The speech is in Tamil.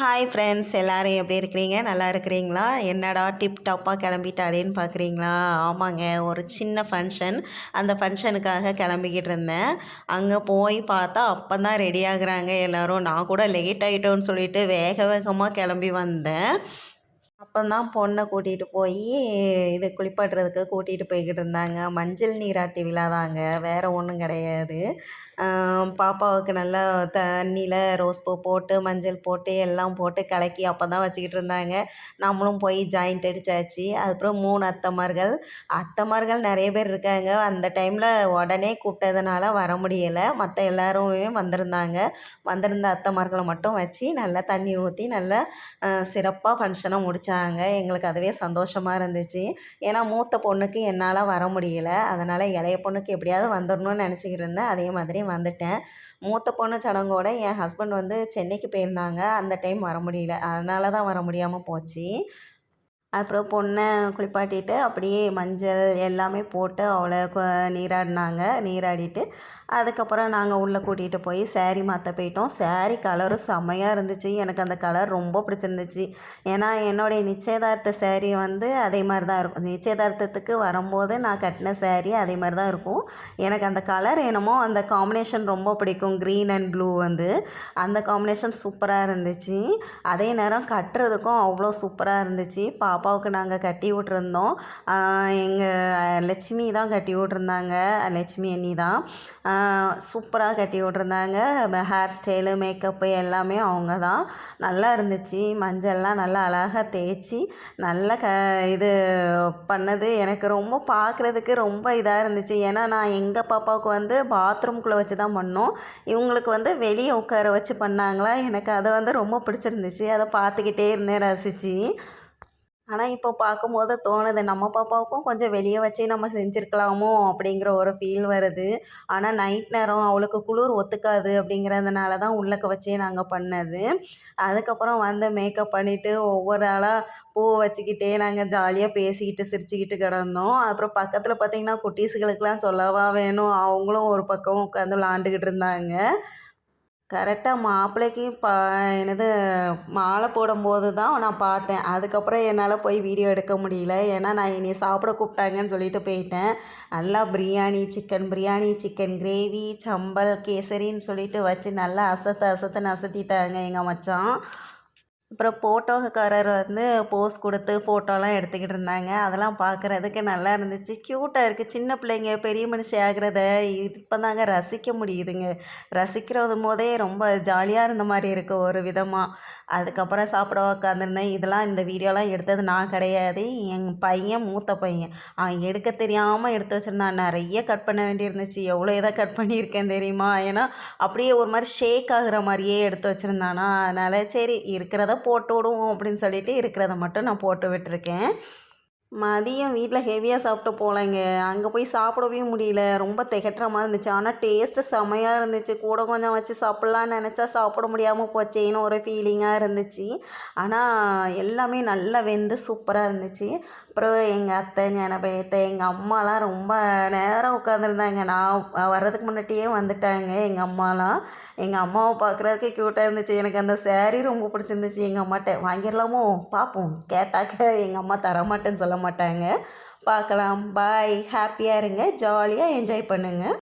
ஹாய் ஃப்ரெண்ட்ஸ், எல்லோரும் எப்படி இருக்கிறீங்க? நல்லா இருக்கிறீங்களா? என்னடா டிப் டாப்பாக கிளம்பிட்டாளேன்னு பார்க்குறீங்களா? ஆமாங்க, ஒரு சின்ன ஃபங்க்ஷன். அந்த ஃபங்க்ஷனுக்காக கிளம்பிக்கிட்டு இருந்தேன். அங்கே போய் பார்த்தா அப்போ தான் ரெடி ஆகுறாங்க எல்லோரும். நான் கூட லேட் ஆகிட்டோன்னு சொல்லிட்டு வேக வேகமாக கிளம்பி வந்தேன். அப்போதான் பொண்ணை கூட்டிகிட்டு போய் இது குளிப்பாட்டுறதுக்கு கூட்டிகிட்டு போய்கிட்டு இருந்தாங்க. மஞ்சள் நீராட்டு விழா தாங்க, வேறு ஒன்றும் கிடையாது. பாப்பாவுக்கு நல்லா தண்ணியில் ரோஸ் பூ போட்டு மஞ்சள் போட்டு எல்லாம் போட்டு கலக்கி அப்போ தான் வச்சுக்கிட்டு இருந்தாங்க. நம்மளும் போய் ஜாயிண்ட் அடித்தாச்சு. அதுக்கப்புறம் 3 அத்தைமார்கள். அத்தைமார்கள் நிறைய பேர் இருக்காங்க. அந்த டைமில் உடனே கூப்பிட்டதுனால வர முடியலை. மற்ற எல்லாருமே வந்திருந்தாங்க. வந்திருந்த அத்தைமார்களை மட்டும் வச்சு நல்லா தண்ணி ஊற்றி நல்லா சிறப்பாக ஃபங்க்ஷனை முடித்தாங்க. எங்களுக்கு அதுவே சந்தோஷமாக இருந்துச்சு. ஏன்னா மூத்த பொண்ணுக்கு என்னால் வர முடியலை. அதனால் இளைய பொண்ணுக்கு எப்படியாவது வந்துடணும்னு நினச்சிக்கிட்டு இருந்தேன். அதே மாதிரி வந்துட்டேன். மூத்த பொண்ணு சடங்கோட என் ஹஸ்பண்ட் வந்து சென்னைக்கு போயிருந்தாங்க. அந்த டைம் வர முடியல. அதனால தான் வர முடியாமல் போச்சு. அப்புறம் பொண்ணை குளிப்பாட்டிட்டு அப்படியே மஞ்சள் எல்லாமே போட்டு அவளை நீராடினாங்க. நீராடிட்டு அதுக்கப்புறம் நாங்கள் உள்ளே கூட்டிகிட்டு போய் ஸாரீ மாற்ற போயிட்டோம். ஸாரீ கலரும் செம்மையாக இருந்துச்சு. எனக்கு அந்த கலர் ரொம்ப பிடிச்சிருந்துச்சு. ஏன்னா என்னுடைய நிச்சயதார்த்த ஸாரீ வந்து அதே மாதிரி தான் இருக்கும். நிச்சயதார்த்தத்துக்கு வரும்போது நான் கட்டின ஸாரீ அதே மாதிரி தான் இருக்கும். எனக்கு அந்த கலர் என்னமோ அந்த காம்பினேஷன் ரொம்ப பிடிக்கும். க்ரீன் அண்ட் ப்ளூ வந்து அந்த காம்பினேஷன் சூப்பராக இருந்துச்சு. அதே நேரம் கட்டுறதுக்கும் அவ்வளோ சூப்பராக இருந்துச்சு. பாப்பாவுக்கு நாங்கள் கட்டி விட்ருந்தோம். எங்கள் லட்சுமி தான் கட்டி விட்ருந்தாங்க. லட்சுமி அண்ணி தான் சூப்பராக கட்டி விட்ருந்தாங்க. ஹேர் ஸ்டைலு மேக்கப்பு எல்லாமே அவங்க தான். நல்லா இருந்துச்சு. மஞ்சள்லாம் நல்லா அழகாக தேய்ச்சி நல்லா இது பண்ணது எனக்கு ரொம்ப பார்க்குறதுக்கு ரொம்ப இதாக இருந்துச்சு. ஏன்னா நான் எங்கள் பாப்பாவுக்கு வந்து பாத்ரூம்குள்ளே வச்சு தான் பண்ணோம். இவங்களுக்கு வந்து வெளியே உட்கார வச்சு பண்ணாங்களா. எனக்கு அதை வந்து ரொம்ப பிடிச்சிருந்துச்சு. அதை பார்த்துக்கிட்டே இருந்தேன் ரசித்து. ஆனால் இப்போ பார்க்கும்போது தோணுது, நம்ம பாப்பாவுக்கும் கொஞ்சம் வெளியே வச்சே நம்ம செஞ்சுருக்கலாமோ அப்படிங்கிற ஒரு ஃபீல் வருது. ஆனால் நைட் நேரம் அவளுக்கு குளிர் ஒத்துக்காது அப்படிங்கிறதுனால தான் உள்ளக்க வச்சே நாங்கள் பண்ணது. அதுக்கப்புறம் வந்து மேக்கப் பண்ணிவிட்டு ஒவ்வொரு ஆளாக பூ வச்சுக்கிட்டே நாங்கள் ஜாலியாக பேசிக்கிட்டு சிரிச்சுக்கிட்டு கிடந்தோம். அப்புறம் பக்கத்தில் பார்த்திங்கன்னா குட்டீஸுகளுக்கெலாம் சொல்லவா வேணும், அவங்களும் ஒரு பக்கம் உட்காந்து விளாண்டுக்கிட்டு இருந்தாங்க. கரெக்டாக மாப்பிள்ளைக்கு என்னது மாலை போடும்போது தான் நான் பார்த்தேன். அதுக்கப்புறம் என்னால் போய் வீடியோ எடுக்க முடியல. ஏன்னா நான் என்னைய சாப்பிட கூப்பிட்டாங்கன்னு சொல்லிட்டு போயிட்டேன். நல்லா biryani, chicken biryani, chicken gravy, சம்பல், கேசரின்னு சொல்லிட்டு வச்சு நல்லா அசத்துன்னு அசத்திட்டாங்க எங்கள் மச்சான். அப்புறம் ஃபோட்டோக்காரர் வந்து போஸ் கொடுத்து ஃபோட்டோலாம் எடுத்துக்கிட்டு இருந்தாங்க. அதெல்லாம் பார்க்குறதுக்கு நல்லா இருந்துச்சு. க்யூட்டாக இருக்குது. சின்ன பிள்ளைங்க பெரிய மனுஷி ஆகிறத இப்போ தாங்க ரசிக்க முடியுதுங்க. ரசிக்கிறது போதே ரொம்ப ஜாலியாக இருந்த மாதிரி இருக்குது ஒரு விதமாக. அதுக்கப்புறம் சாப்பிட உக்காந்துருந்தேன். இதெல்லாம் இந்த வீடியோலாம் எடுத்தது நான் கிடையாது. என் பையன், மூத்த பையன், அவன் எடுக்க தெரியாமல் எடுத்து வச்சுருந்தான். நிறைய கட் பண்ண வேண்டியிருந்துச்சு. எவ்வளோ இதாக கட் பண்ணியிருக்கேன் தெரியுமா? ஏன்னா அப்படியே ஒரு மாதிரி ஷேக் ஆகுற மாதிரியே எடுத்து வச்சுருந்தானா. அதனால் சரி இருக்கிறத போட்டு விடுவோம் அப்படின்னு சொல்லிட்டு இருக்கிறத மட்டும் நான் போட்டு விட்டுருக்கேன். மதியம் வீட்டில் ஹெவியாக சாப்பிட்டு போகலைங்க. அங்கே போய் சாப்பிடவே முடியல. ரொம்ப திகட்டுற மாதிரி இருந்துச்சு. ஆனால் டேஸ்ட்டு செமையாக இருந்துச்சு. கூட கொஞ்சம் வச்சு சாப்பிட்லான்னு நினச்சா சாப்பிட முடியாமல் போச்சேன்னு ஒரு ஃபீலிங்காக இருந்துச்சு. ஆனால் எல்லாமே நல்லா வெந்து சூப்பராக இருந்துச்சு. அப்புறம் எங்கள் அத்தை, ஞானபயத்தை, எங்கள் அம்மாலாம் ரொம்ப நேரம் உட்காந்துருந்தாங்க. நான் வர்றதுக்கு முன்னாடியே வந்துட்டாங்க எங்கள் அம்மாலாம். எங்கள் அம்மாவை பார்க்குறதுக்கு க்யூட்டாக இருந்துச்சு. எனக்கு அந்த ஸாரீ ரொம்ப பிடிச்சிருந்துச்சு. எங்கள் அம்மாட்ட வாங்கிடலாமோ பார்ப்போம், கேட்டாக்க எங்கள் அம்மா தரமாட்டேன்னு சொல்ல மாட்டாங்க. பார்க்கலாம். பாய். ஹாப்பியாக இருங்க, ஜாலியாக என்ஜாய் பண்ணுங்கள்.